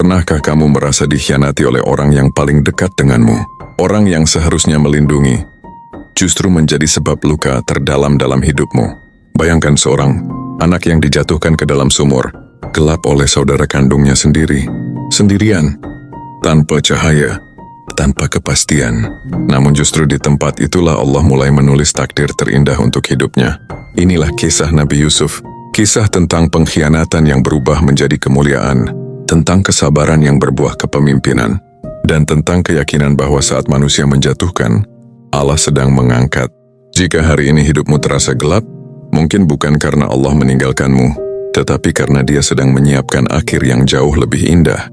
Pernahkah kamu merasa dikhianati oleh orang yang paling dekat denganmu? Orang yang seharusnya melindungi, justru menjadi sebab luka terdalam dalam hidupmu. Bayangkan seorang anak yang dijatuhkan ke dalam sumur, gelap oleh saudara kandungnya sendiri, sendirian, tanpa cahaya, tanpa kepastian. Namun justru di tempat itulah Allah mulai menulis takdir terindah untuk hidupnya. Inilah kisah Nabi Yusuf, kisah tentang pengkhianatan yang berubah menjadi kemuliaan, tentang kesabaran yang berbuah kepemimpinan, dan tentang keyakinan bahwa saat manusia menjatuhkan, Allah sedang mengangkat. Jika hari ini hidupmu terasa gelap, mungkin bukan karena Allah meninggalkanmu, tetapi karena Dia sedang menyiapkan akhir yang jauh lebih indah.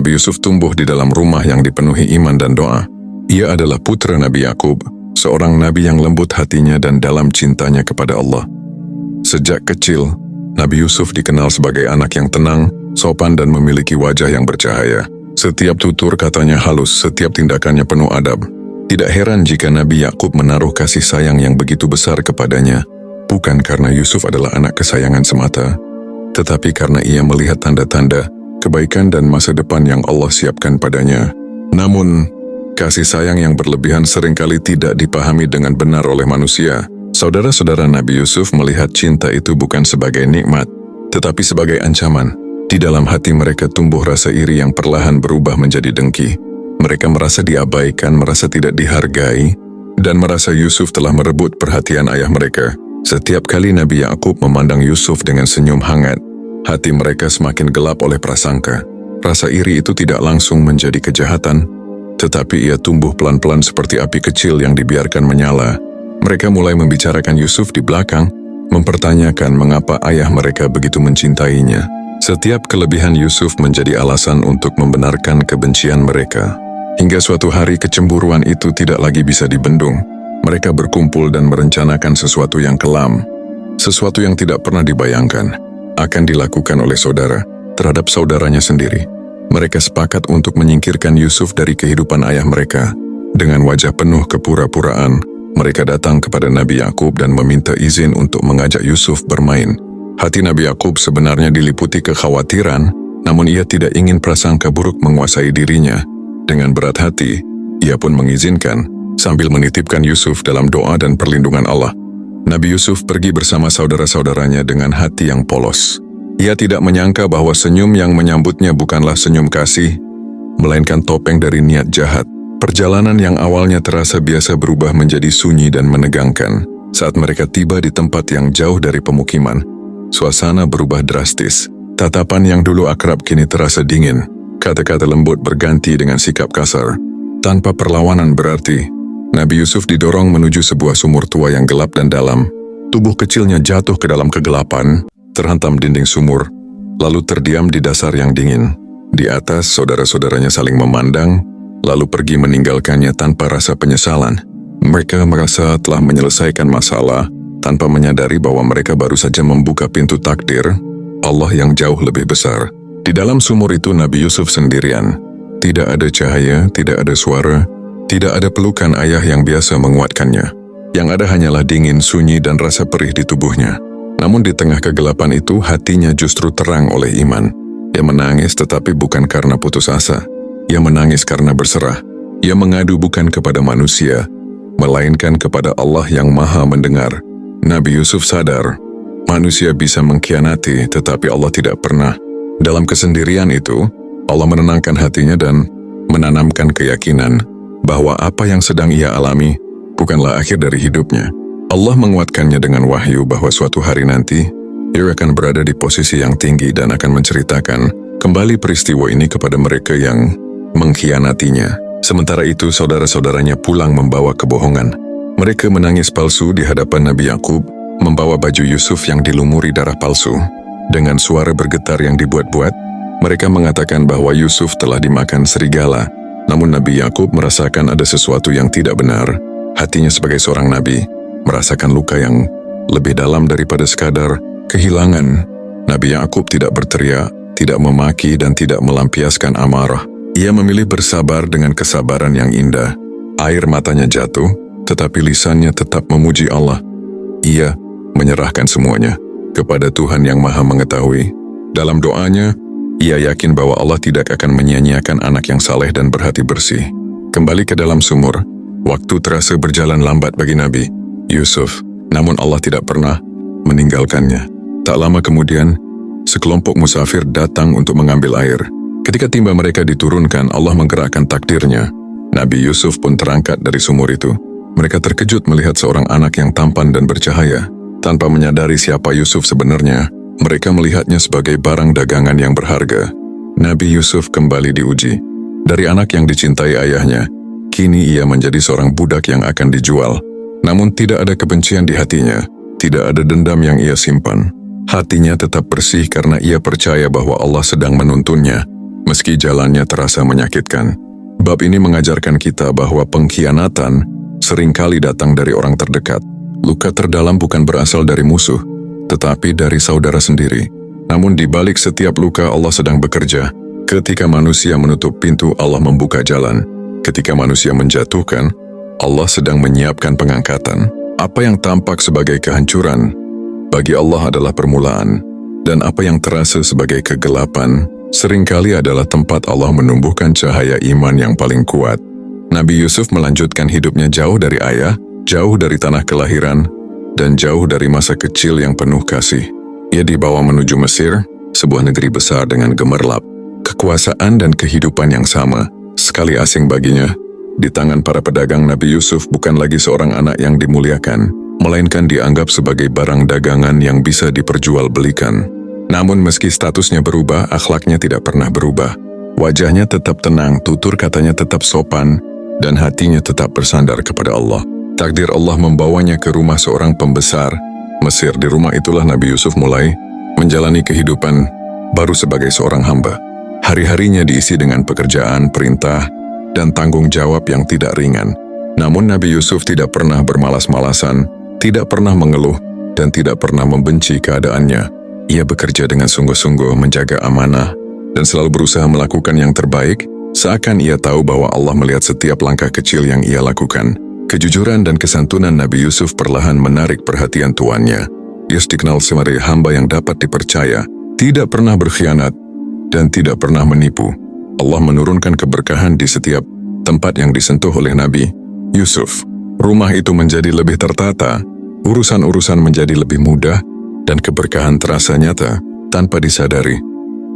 Nabi Yusuf tumbuh di dalam rumah yang dipenuhi iman dan doa. Ia adalah putra Nabi Yakub, seorang nabi yang lembut hatinya dan dalam cintanya kepada Allah. Sejak kecil, Nabi Yusuf dikenal sebagai anak yang tenang, sopan dan memiliki wajah yang bercahaya. Setiap tutur katanya halus, setiap tindakannya penuh adab. Tidak heran jika Nabi Yakub menaruh kasih sayang yang begitu besar kepadanya, bukan karena Yusuf adalah anak kesayangan semata, tetapi karena ia melihat tanda-tanda kebaikan dan masa depan yang Allah siapkan padanya. Namun, kasih sayang yang berlebihan seringkali tidak dipahami dengan benar oleh manusia. Saudara-saudara Nabi Yusuf melihat cinta itu bukan sebagai nikmat, tetapi sebagai ancaman. Di dalam hati mereka tumbuh rasa iri yang perlahan berubah menjadi dengki. Mereka merasa diabaikan, merasa tidak dihargai, dan merasa Yusuf telah merebut perhatian ayah mereka. Setiap kali Nabi Yakub memandang Yusuf dengan senyum hangat, hati mereka semakin gelap oleh prasangka. Rasa iri itu tidak langsung menjadi kejahatan, tetapi ia tumbuh pelan-pelan seperti api kecil yang dibiarkan menyala. Mereka mulai membicarakan Yusuf di belakang, mempertanyakan mengapa ayah mereka begitu mencintainya. Setiap kelebihan Yusuf menjadi alasan untuk membenarkan kebencian mereka. Hingga suatu hari kecemburuan itu tidak lagi bisa dibendung. Mereka berkumpul dan merencanakan sesuatu yang kelam, sesuatu yang tidak pernah dibayangkan akan dilakukan oleh saudara terhadap saudaranya sendiri. Mereka sepakat untuk menyingkirkan Yusuf dari kehidupan ayah mereka. Dengan wajah penuh kepura-puraan, mereka datang kepada Nabi Yakub dan meminta izin untuk mengajak Yusuf bermain. Hati Nabi Yakub sebenarnya diliputi kekhawatiran, namun ia tidak ingin prasangka buruk menguasai dirinya. Dengan berat hati, ia pun mengizinkan, sambil menitipkan Yusuf dalam doa dan perlindungan Allah. Nabi Yusuf pergi bersama saudara-saudaranya dengan hati yang polos. Ia tidak menyangka bahwa senyum yang menyambutnya bukanlah senyum kasih, melainkan topeng dari niat jahat. Perjalanan yang awalnya terasa biasa berubah menjadi sunyi dan menegangkan. Saat mereka tiba di tempat yang jauh dari pemukiman, suasana berubah drastis. Tatapan yang dulu akrab kini terasa dingin. Kata-kata lembut berganti dengan sikap kasar. Tanpa perlawanan berarti, Nabi Yusuf didorong menuju sebuah sumur tua yang gelap dan dalam. Tubuh kecilnya jatuh ke dalam kegelapan, terhantam dinding sumur, lalu terdiam di dasar yang dingin. Di atas, saudara-saudaranya saling memandang, lalu pergi meninggalkannya tanpa rasa penyesalan. Mereka merasa telah menyelesaikan masalah, tanpa menyadari bahwa mereka baru saja membuka pintu takdir Allah yang jauh lebih besar. Di dalam sumur itu Nabi Yusuf sendirian. Tidak ada cahaya, tidak ada suara, tidak ada pelukan ayah yang biasa menguatkannya. Yang ada hanyalah dingin, sunyi, dan rasa perih di tubuhnya. Namun di tengah kegelapan itu, hatinya justru terang oleh iman. Ia menangis tetapi bukan karena putus asa. Ia menangis karena berserah. Ia mengadu bukan kepada manusia, melainkan kepada Allah yang Maha Mendengar. Nabi Yusuf sadar, manusia bisa mengkhianati tetapi Allah tidak pernah. Dalam kesendirian itu, Allah menenangkan hatinya dan menanamkan keyakinan bahwa apa yang sedang ia alami bukanlah akhir dari hidupnya. Allah menguatkannya dengan wahyu bahwa suatu hari nanti, ia akan berada di posisi yang tinggi dan akan menceritakan kembali peristiwa ini kepada mereka yang mengkhianatinya. Sementara itu, saudara-saudaranya pulang membawa kebohongan. Mereka menangis palsu di hadapan Nabi Yakub, membawa baju Yusuf yang dilumuri darah palsu. Dengan suara bergetar yang dibuat-buat, mereka mengatakan bahwa Yusuf telah dimakan serigala. Namun Nabi Yakub merasakan ada sesuatu yang tidak benar. Hatinya sebagai seorang nabi merasakan luka yang lebih dalam daripada sekadar kehilangan. Nabi Yakub tidak berteriak, tidak memaki, dan tidak melampiaskan amarah. Ia memilih bersabar dengan kesabaran yang indah. Air matanya jatuh, tetapi lisannya tetap memuji Allah. Ia menyerahkan semuanya kepada Tuhan yang Maha Mengetahui. Dalam doanya, ia yakin bahwa Allah tidak akan menyia-nyiakan anak yang saleh dan berhati bersih. Kembali ke dalam sumur, waktu terasa berjalan lambat bagi Nabi Yusuf, namun Allah tidak pernah meninggalkannya. Tak lama kemudian, sekelompok musafir datang untuk mengambil air. Ketika timba mereka diturunkan, Allah menggerakkan takdirnya. Nabi Yusuf pun terangkat dari sumur itu. Mereka terkejut melihat seorang anak yang tampan dan bercahaya. Tanpa menyadari siapa Yusuf sebenarnya, mereka melihatnya sebagai barang dagangan yang berharga. Nabi Yusuf kembali diuji. Dari anak yang dicintai ayahnya, kini ia menjadi seorang budak yang akan dijual. Namun tidak ada kebencian di hatinya, tidak ada dendam yang ia simpan. Hatinya tetap bersih karena ia percaya bahwa Allah sedang menuntunnya, meski jalannya terasa menyakitkan. Bab ini mengajarkan kita bahwa pengkhianatan seringkali datang dari orang terdekat. Luka terdalam bukan berasal dari musuh, tetapi dari saudara sendiri. Namun di balik setiap luka Allah sedang bekerja. Ketika manusia menutup pintu, Allah membuka jalan. Ketika manusia menjatuhkan, Allah sedang menyiapkan pengangkatan. Apa yang tampak sebagai kehancuran, bagi Allah adalah permulaan. Dan apa yang terasa sebagai kegelapan, seringkali adalah tempat Allah menumbuhkan cahaya iman yang paling kuat. Nabi Yusuf melanjutkan hidupnya jauh dari ayah, jauh dari tanah kelahiran, dan jauh dari masa kecil yang penuh kasih. Ia dibawa menuju Mesir, sebuah negeri besar dengan gemerlap, kekuasaan dan kehidupan yang sama, sekali asing baginya. Di tangan para pedagang, Nabi Yusuf bukan lagi seorang anak yang dimuliakan, melainkan dianggap sebagai barang dagangan yang bisa diperjualbelikan. Namun meski statusnya berubah, akhlaknya tidak pernah berubah. Wajahnya tetap tenang, tutur katanya tetap sopan, dan hatinya tetap bersandar kepada Allah. Takdir Allah membawanya ke rumah seorang pembesar Mesir. Di rumah itulah Nabi Yusuf mulai menjalani kehidupan baru sebagai seorang hamba. Hari-harinya diisi dengan pekerjaan, perintah, dan tanggung jawab yang tidak ringan. Namun Nabi Yusuf tidak pernah bermalas-malasan, tidak pernah mengeluh, dan tidak pernah membenci keadaannya. Ia bekerja dengan sungguh-sungguh menjaga amanah dan selalu berusaha melakukan yang terbaik, seakan ia tahu bahwa Allah melihat setiap langkah kecil yang ia lakukan. Kejujuran dan kesantunan Nabi Yusuf perlahan menarik perhatian tuannya. Ia dikenal sebagai hamba yang dapat dipercaya, tidak pernah berkhianat, dan tidak pernah menipu. Allah menurunkan keberkahan di setiap tempat yang disentuh oleh Nabi Yusuf. Rumah itu menjadi lebih tertata, urusan-urusan menjadi lebih mudah, dan keberkahan terasa nyata tanpa disadari.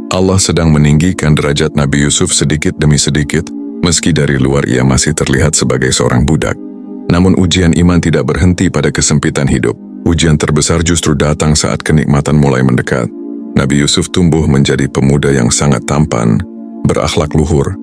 Allah sedang meninggikan derajat Nabi Yusuf sedikit demi sedikit, meski dari luar ia masih terlihat sebagai seorang budak. Namun ujian iman tidak berhenti pada kesempitan hidup. Ujian terbesar justru datang saat kenikmatan mulai mendekat. Nabi Yusuf tumbuh menjadi pemuda yang sangat tampan, berakhlak luhur,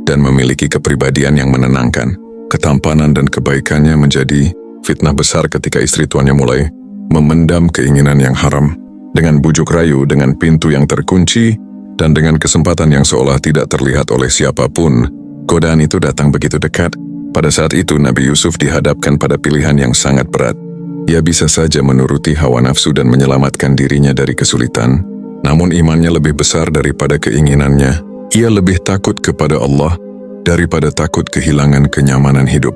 dan memiliki kepribadian yang menenangkan. Ketampanan dan kebaikannya menjadi fitnah besar ketika istri tuannya mulai memendam keinginan yang haram. Dengan bujuk rayu, dengan pintu yang terkunci, dan dengan kesempatan yang seolah tidak terlihat oleh siapapun, godaan itu datang begitu dekat. Pada saat itu Nabi Yusuf dihadapkan pada pilihan yang sangat berat. Ia bisa saja menuruti hawa nafsu dan menyelamatkan dirinya dari kesulitan, namun imannya lebih besar daripada keinginannya. Ia lebih takut kepada Allah daripada takut kehilangan kenyamanan hidup.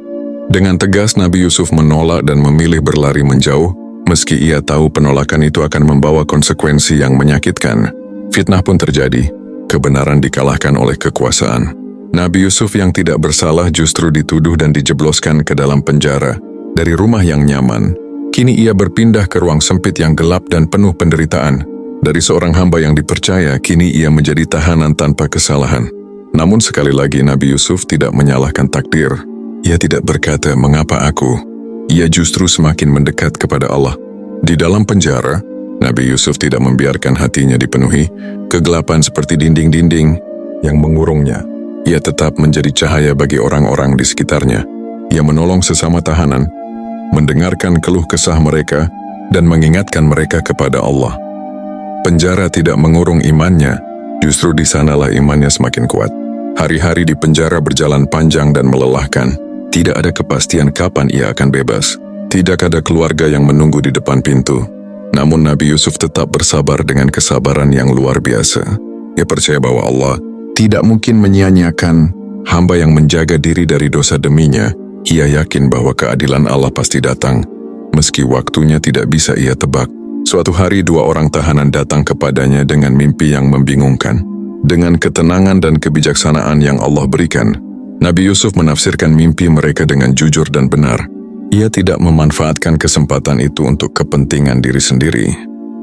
Dengan tegas Nabi Yusuf menolak dan memilih berlari menjauh, meski ia tahu penolakan itu akan membawa konsekuensi yang menyakitkan. Fitnah pun terjadi, kebenaran dikalahkan oleh kekuasaan. Nabi Yusuf yang tidak bersalah justru dituduh dan dijebloskan ke dalam penjara. Dari rumah yang nyaman, kini ia berpindah ke ruang sempit yang gelap dan penuh penderitaan. Dari seorang hamba yang dipercaya, kini ia menjadi tahanan tanpa kesalahan. Namun sekali lagi Nabi Yusuf tidak menyalahkan takdir. Ia tidak berkata, "Mengapa aku?" Ia justru semakin mendekat kepada Allah. Di dalam penjara, Nabi Yusuf tidak membiarkan hatinya dipenuhi kegelapan seperti dinding-dinding yang mengurungnya. Ia tetap menjadi cahaya bagi orang-orang di sekitarnya. Ia menolong sesama tahanan, mendengarkan keluh kesah mereka, dan mengingatkan mereka kepada Allah. Penjara tidak mengurung imannya, justru di sanalah imannya semakin kuat. Hari-hari di penjara berjalan panjang dan melelahkan. Tidak ada kepastian kapan ia akan bebas. Tidak ada keluarga yang menunggu di depan pintu. Namun Nabi Yusuf tetap bersabar dengan kesabaran yang luar biasa. Ia percaya bahwa Allah tidak mungkin menyia-nyiakan hamba yang menjaga diri dari dosa deminya. Ia yakin bahwa keadilan Allah pasti datang, meski waktunya tidak bisa ia tebak. Suatu hari 2 orang tahanan datang kepadanya dengan mimpi yang membingungkan. Dengan ketenangan dan kebijaksanaan yang Allah berikan, Nabi Yusuf menafsirkan mimpi mereka dengan jujur dan benar. Ia tidak memanfaatkan kesempatan itu untuk kepentingan diri sendiri,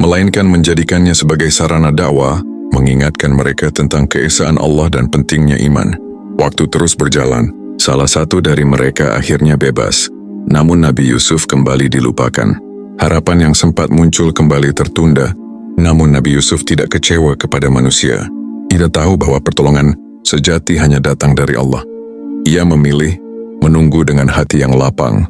melainkan menjadikannya sebagai sarana dakwah, mengingatkan mereka tentang keesaan Allah dan pentingnya iman. Waktu terus berjalan, salah satu dari mereka akhirnya bebas, namun Nabi Yusuf kembali dilupakan. Harapan yang sempat muncul kembali tertunda, namun Nabi Yusuf tidak kecewa kepada manusia. Ia tahu bahwa pertolongan sejati hanya datang dari Allah. Ia memilih menunggu dengan hati yang lapang,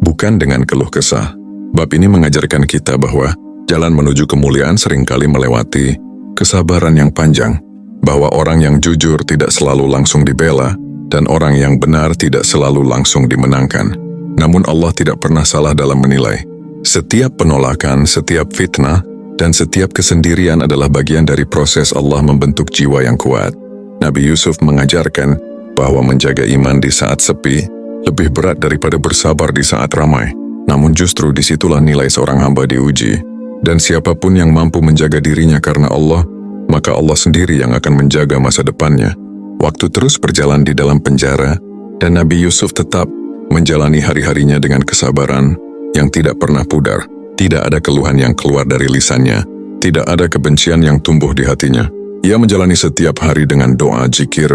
bukan dengan keluh kesah. Bab ini mengajarkan kita bahwa jalan menuju kemuliaan seringkali melewati kesabaran yang panjang, bahwa orang yang jujur tidak selalu langsung dibela, dan orang yang benar tidak selalu langsung dimenangkan. Namun Allah tidak pernah salah dalam menilai. Setiap penolakan, setiap fitnah, dan setiap kesendirian adalah bagian dari proses Allah membentuk jiwa yang kuat. Nabi Yusuf mengajarkan bahwa menjaga iman di saat sepi lebih berat daripada bersabar di saat ramai. Namun justru disitulah nilai seorang hamba diuji. Dan siapapun yang mampu menjaga dirinya karena Allah, maka Allah sendiri yang akan menjaga masa depannya. Waktu terus berjalan di dalam penjara, dan Nabi Yusuf tetap menjalani hari-harinya dengan kesabaran yang tidak pernah pudar. Tidak ada keluhan yang keluar dari lisannya, tidak ada kebencian yang tumbuh di hatinya. Ia menjalani setiap hari dengan doa, zikir,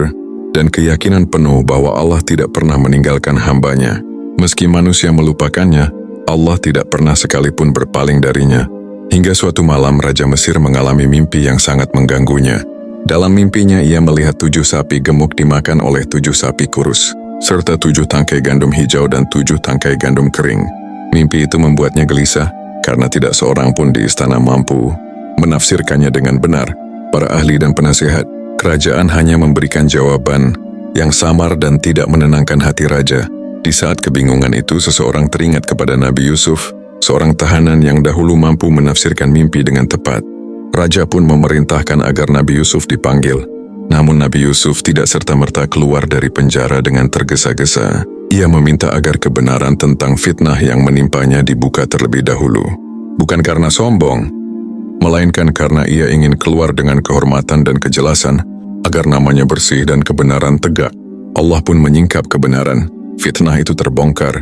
dan keyakinan penuh bahwa Allah tidak pernah meninggalkan hambanya. Meski manusia melupakannya, Allah tidak pernah sekalipun berpaling darinya. Hingga suatu malam Raja Mesir mengalami mimpi yang sangat mengganggunya. Dalam mimpinya ia melihat 7 sapi gemuk dimakan oleh 7 sapi kurus, serta 7 tangkai gandum hijau dan 7 tangkai gandum kering. Mimpi itu membuatnya gelisah, karena tidak seorang pun di istana mampu menafsirkannya dengan benar. Para ahli dan penasihat kerajaan hanya memberikan jawaban yang samar dan tidak menenangkan hati raja. Di saat kebingungan itu, seseorang teringat kepada Nabi Yusuf, seorang tahanan yang dahulu mampu menafsirkan mimpi dengan tepat. Raja pun memerintahkan agar Nabi Yusuf dipanggil. Namun Nabi Yusuf tidak serta-merta keluar dari penjara dengan tergesa-gesa. Ia meminta agar kebenaran tentang fitnah yang menimpanya dibuka terlebih dahulu. Bukan karena sombong, melainkan karena ia ingin keluar dengan kehormatan dan kejelasan, agar namanya bersih dan kebenaran tegak. Allah pun menyingkap kebenaran. Fitnah itu terbongkar,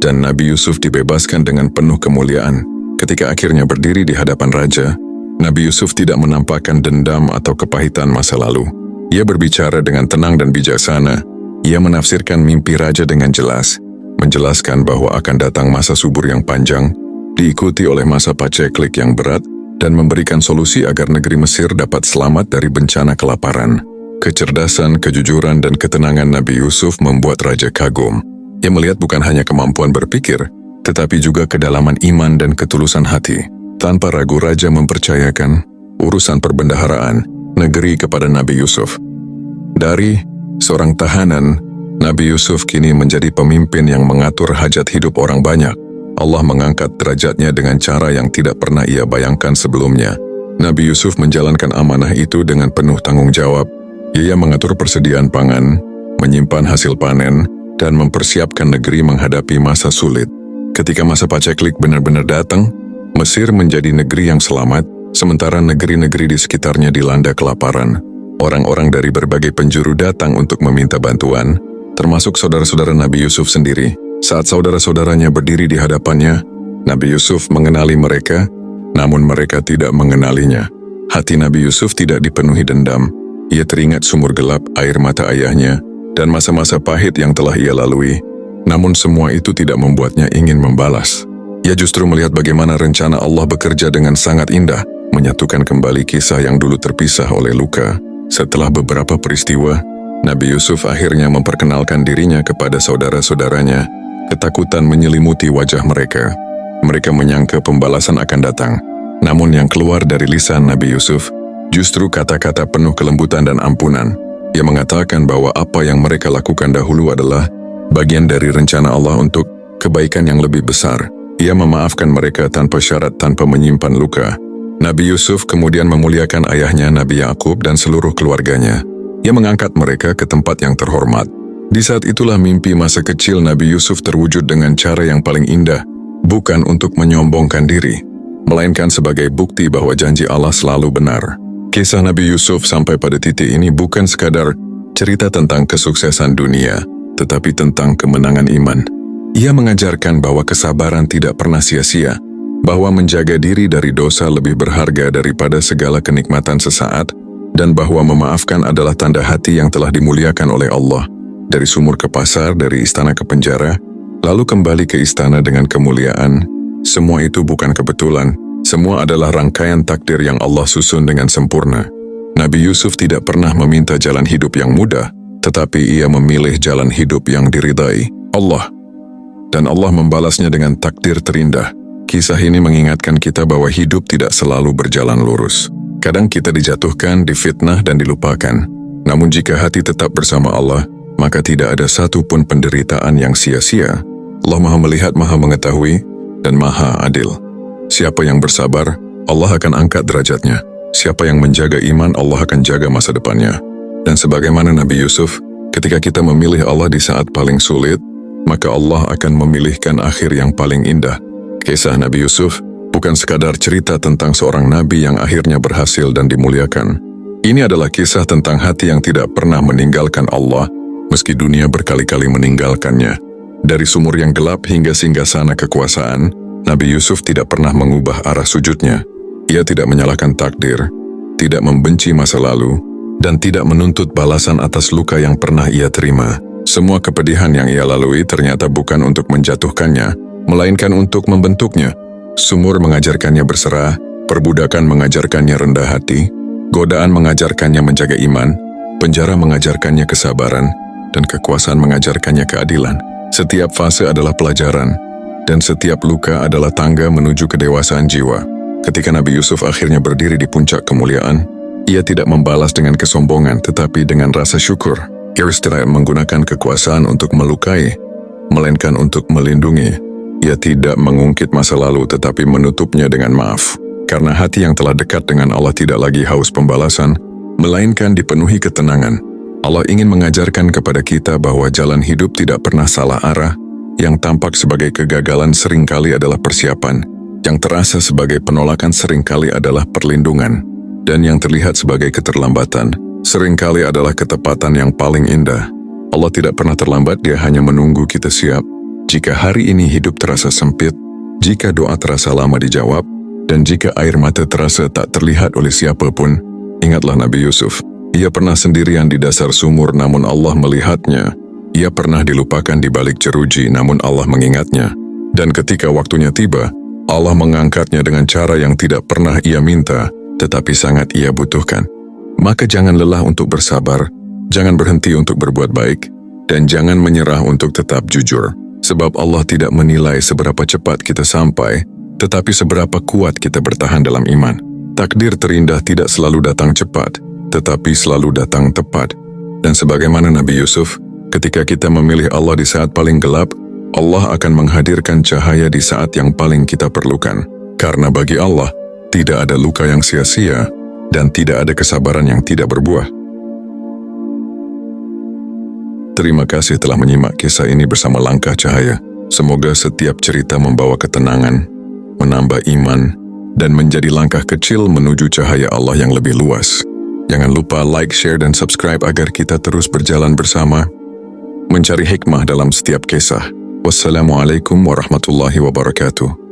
dan Nabi Yusuf dibebaskan dengan penuh kemuliaan. Ketika akhirnya berdiri di hadapan raja, Nabi Yusuf tidak menampakkan dendam atau kepahitan masa lalu. Ia berbicara dengan tenang dan bijaksana. Ia menafsirkan mimpi raja dengan jelas, menjelaskan bahwa akan datang masa subur yang panjang, diikuti oleh masa paceklik yang berat, dan memberikan solusi agar negeri Mesir dapat selamat dari bencana kelaparan. Kecerdasan, kejujuran, dan ketenangan Nabi Yusuf membuat raja kagum. Ia melihat bukan hanya kemampuan berpikir, tetapi juga kedalaman iman dan ketulusan hati. Tanpa ragu raja mempercayakan urusan perbendaharaan negeri kepada Nabi Yusuf. Dari seorang tahanan, Nabi Yusuf kini menjadi pemimpin yang mengatur hajat hidup orang banyak. Allah mengangkat derajatnya dengan cara yang tidak pernah ia bayangkan sebelumnya. Nabi Yusuf menjalankan amanah itu dengan penuh tanggung jawab. Ia mengatur persediaan pangan, menyimpan hasil panen, dan mempersiapkan negeri menghadapi masa sulit. Ketika masa paceklik benar-benar datang, Mesir menjadi negeri yang selamat, sementara negeri-negeri di sekitarnya dilanda kelaparan. Orang-orang dari berbagai penjuru datang untuk meminta bantuan, termasuk saudara-saudara Nabi Yusuf sendiri. Saat saudara-saudaranya berdiri di hadapannya, Nabi Yusuf mengenali mereka, namun mereka tidak mengenalinya. Hati Nabi Yusuf tidak dipenuhi dendam. Ia teringat sumur gelap air mata ayahnya dan masa-masa pahit yang telah ia lalui. Namun semua itu tidak membuatnya ingin membalas. Ia justru melihat bagaimana rencana Allah bekerja dengan sangat indah, menyatukan kembali kisah yang dulu terpisah oleh luka. Setelah beberapa peristiwa, Nabi Yusuf akhirnya memperkenalkan dirinya kepada saudara-saudaranya. Ketakutan menyelimuti wajah mereka. Mereka menyangka pembalasan akan datang. Namun yang keluar dari lisan Nabi Yusuf justru kata-kata penuh kelembutan dan ampunan. Ia mengatakan bahwa apa yang mereka lakukan dahulu adalah bagian dari rencana Allah untuk kebaikan yang lebih besar. Ia memaafkan mereka tanpa syarat, tanpa menyimpan luka. Nabi Yusuf kemudian memuliakan ayahnya Nabi Yakub dan seluruh keluarganya. Ia mengangkat mereka ke tempat yang terhormat. Di saat itulah mimpi masa kecil Nabi Yusuf terwujud dengan cara yang paling indah, bukan untuk menyombongkan diri, melainkan sebagai bukti bahwa janji Allah selalu benar. Kisah Nabi Yusuf sampai pada titik ini bukan sekadar cerita tentang kesuksesan dunia, tetapi tentang kemenangan iman. Ia mengajarkan bahwa kesabaran tidak pernah sia-sia, bahwa menjaga diri dari dosa lebih berharga daripada segala kenikmatan sesaat, dan bahwa memaafkan adalah tanda hati yang telah dimuliakan oleh Allah. Dari sumur ke pasar, dari istana ke penjara, lalu kembali ke istana dengan kemuliaan. Semua itu bukan kebetulan, semua adalah rangkaian takdir yang Allah susun dengan sempurna. Nabi Yusuf tidak pernah meminta jalan hidup yang mudah, tetapi ia memilih jalan hidup yang diridai Allah. Dan Allah membalasnya dengan takdir terindah. Kisah ini mengingatkan kita bahwa hidup tidak selalu berjalan lurus. Kadang kita dijatuhkan, difitnah, dan dilupakan. Namun jika hati tetap bersama Allah, maka tidak ada satu pun penderitaan yang sia-sia. Allah Maha Melihat, Maha Mengetahui, dan Maha Adil. Siapa yang bersabar, Allah akan angkat derajatnya. Siapa yang menjaga iman, Allah akan jaga masa depannya. Dan sebagaimana Nabi Yusuf, ketika kita memilih Allah di saat paling sulit, maka Allah akan memilihkan akhir yang paling indah. Kisah Nabi Yusuf bukan sekadar cerita tentang seorang nabi yang akhirnya berhasil dan dimuliakan. Ini adalah kisah tentang hati yang tidak pernah meninggalkan Allah, meski dunia berkali-kali meninggalkannya. Dari sumur yang gelap hingga singgasana kekuasaan, Nabi Yusuf tidak pernah mengubah arah sujudnya. Ia tidak menyalahkan takdir, tidak membenci masa lalu, dan tidak menuntut balasan atas luka yang pernah ia terima. Semua kepedihan yang ia lalui ternyata bukan untuk menjatuhkannya, melainkan untuk membentuknya. Sumur mengajarkannya berserah, perbudakan mengajarkannya rendah hati, godaan mengajarkannya menjaga iman, penjara mengajarkannya kesabaran, dan kekuasaan mengajarkannya keadilan. Setiap fase adalah pelajaran, dan setiap luka adalah tangga menuju kedewasaan jiwa. Ketika Nabi Yusuf akhirnya berdiri di puncak kemuliaan, ia tidak membalas dengan kesombongan, tetapi dengan rasa syukur. Ia tidak menggunakan kekuasaan untuk melukai, melainkan untuk melindungi. Ia tidak mengungkit masa lalu tetapi menutupnya dengan maaf. Karena hati yang telah dekat dengan Allah tidak lagi haus pembalasan, melainkan dipenuhi ketenangan. Allah ingin mengajarkan kepada kita bahwa jalan hidup tidak pernah salah arah. Yang tampak sebagai kegagalan seringkali adalah persiapan. Yang terasa sebagai penolakan seringkali adalah perlindungan. Dan yang terlihat sebagai keterlambatan seringkali adalah ketepatan yang paling indah. Allah tidak pernah terlambat, Dia hanya menunggu kita siap. Jika hari ini hidup terasa sempit, jika doa terasa lama dijawab, dan jika air mata terasa tak terlihat oleh siapapun, ingatlah Nabi Yusuf. Ia pernah sendirian di dasar sumur namun Allah melihatnya. Ia pernah dilupakan di balik jeruji namun Allah mengingatnya. Dan ketika waktunya tiba, Allah mengangkatnya dengan cara yang tidak pernah ia minta, tetapi sangat ia butuhkan. Maka jangan lelah untuk bersabar, jangan berhenti untuk berbuat baik, dan jangan menyerah untuk tetap jujur. Sebab Allah tidak menilai seberapa cepat kita sampai, tetapi seberapa kuat kita bertahan dalam iman. Takdir terindah tidak selalu datang cepat, tetapi selalu datang tepat. Dan sebagaimana Nabi Yusuf, ketika kita memilih Allah di saat paling gelap, Allah akan menghadirkan cahaya di saat yang paling kita perlukan. Karena bagi Allah, tidak ada luka yang sia-sia, dan tidak ada kesabaran yang tidak berbuah. Terima kasih telah menyimak kisah ini bersama Langkah Cahaya. Semoga setiap cerita membawa ketenangan, menambah iman, dan menjadi langkah kecil menuju cahaya Allah yang lebih luas. Jangan lupa like, share, dan subscribe agar kita terus berjalan bersama, mencari hikmah dalam setiap kisah. Wassalamualaikum warahmatullahi wabarakatuh.